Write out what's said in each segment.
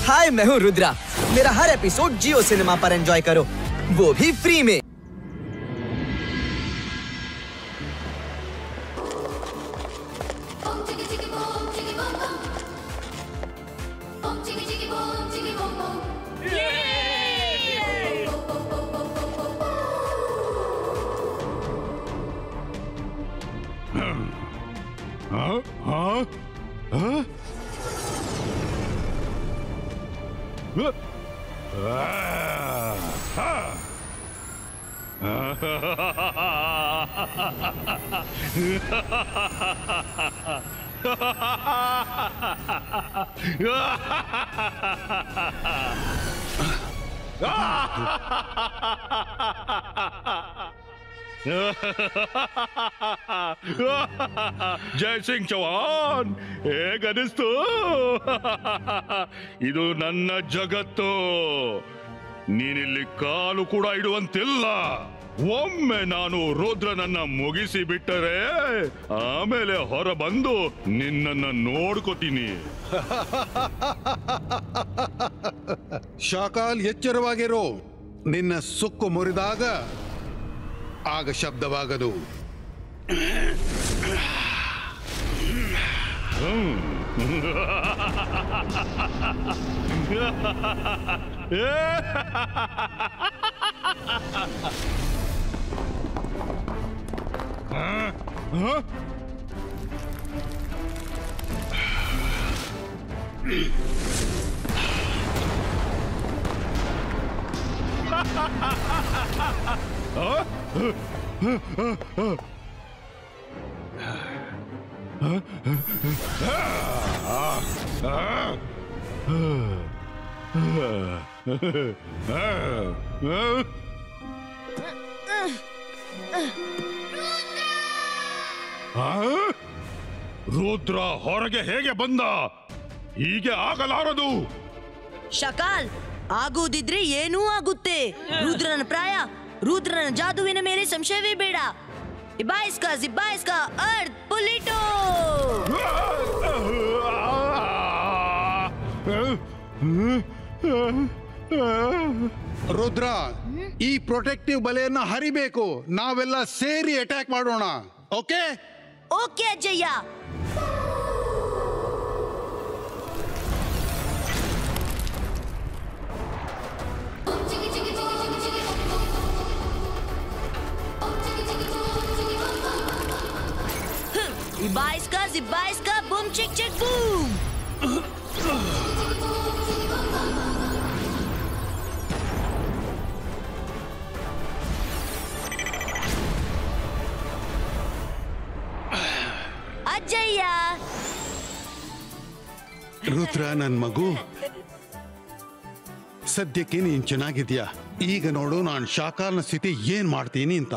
हाय, मैं हूँ रुद्रा। मेरा हर एपिसोड जियो सिनेमा पर एंजॉय करो, वो भी फ्री में। हाँ? हाँ? हाँ? ಜೈ ಸಿಂಗ್ ಚೌಹಾನ್, ಹೇಗನಿಸ್ತು? ಇದು ನನ್ನ ಜಗತ್ತು, ನೀನಿಲ್ಲಿ ಕಾಲು ಕೂಡ ಇಡುವಂತಿಲ್ಲ. ಒಮ್ಮೆ ನಾನು ರುದ್ರನನ್ನ ಮುಗಿಸಿ ಬಿಟ್ಟರೆ ಆಮೇಲೆ ಹೊರ ಬಂದು ನಿನ್ನನ್ನ ನೋಡ್ಕೋತೀನಿ. ಶಾಕಾಲ್, ಎಚ್ಚರವಾಗಿರೋ. ನಿನ್ನ ಸುಕ್ಕು ಮುರಿದಾಗ ಆಗ ಶಬ್ದವಾಗದು. ರುದ್ರ ಹೊರಗೆ ಹೇಗೆ ಬಂದ? ಹೀಗೆ ಆಗಲಾರದು. ಶಕಾಲ್, ಆಗುವುದಿದ್ರೆ ಏನೂ ಆಗುತ್ತೆ. ರುದ್ರನ ಪ್ರಾಯ, ರುದ್ರನ ಜಾದುವಿನ ಮೇಲೆ ಸಂಶಯವೇ ಬೇಡ. ಜಿಬ್ಬಾಯಿಸ್ಕಾ ಅರ್ತ್ ಪುಲಿಟೋ. ರುದ್ರ, ಈ ಪ್ರೊಟೆಕ್ಟಿವ್ ಬಲೆಯನ್ನ ಹರಿಬೇಕು. ನಾವೆಲ್ಲ ಸೇರಿ ಅಟ್ಯಾಕ್ ಮಾಡೋಣ. ಓಕೆ ಓಕೆ ಅಜ್ಜಯ್ಯ. ಜಿಬ್ಬಾಯಿಸ್ಕಾ ಬೂಮ್ ಚಿಕ್ ಚಿಕ್ ಬೂಮ್. ಅಜ್ಜಯ್ಯ. ರುದ್ರ, ನನ್ ಮಗು, ಸದ್ಯಕ್ಕೆ ನೀನ್ ಚೆನ್ನಾಗಿದ್ಯಾ? ಈಗ ನೋಡು ನಾನ್ ಶಾಕಾಲ್ನ ಸ್ಥಿತಿ ಏನ್ ಮಾಡ್ತೀನಿ ಅಂತ.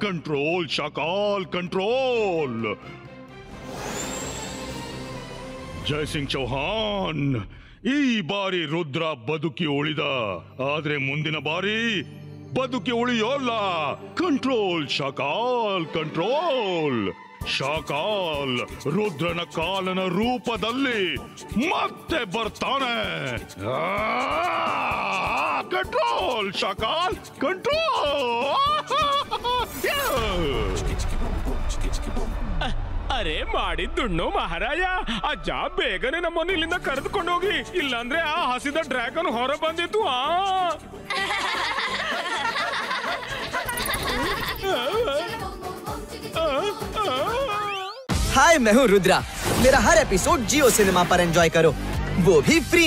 Control Shakaal, control. ಜೈ ಸಿಂಗ್ ಚೌಹಾನ್, ಈ ಬಾರಿ ರುದ್ರ ಬದುಕಿ ಉಳಿದ, ಆದ್ರೆ ಮುಂದಿನ ಬಾರಿ ಬದುಕಿ ಉಳಿಯೋಲ್ಲ. Control Shakaal, control. ಶಾಕಾಲ್ ರುದ್ರನ ಕಾಲನ ರೂಪದಲ್ಲಿ ಮತ್ತೆ ಬರ್ತಾನೆ. Control Shakaal, control. ಅರೆ ಮಾಡಿದ್ದುಣ್ಣು ಮಹಾರಾಜ, ಅಜ್ಜ ಬೇಗನೆ ನಮ್ಮನ್ನು ಇಲ್ಲಿಂದ ಕರೆದುಕೊಂಡು ಹೋಗಿ, ಇಲ್ಲಾಂದ್ರೆ ಆ ಹಸಿದ ಡ್ರ್ಯಾಗನ್ ಹೊರ ಬಂದಿತ್ತು. हाय, मैं हूँ रुद्रा। मेरा हर एपिसोड जियो सिनेमा पर एंजॉय करो, वो भी फ्री।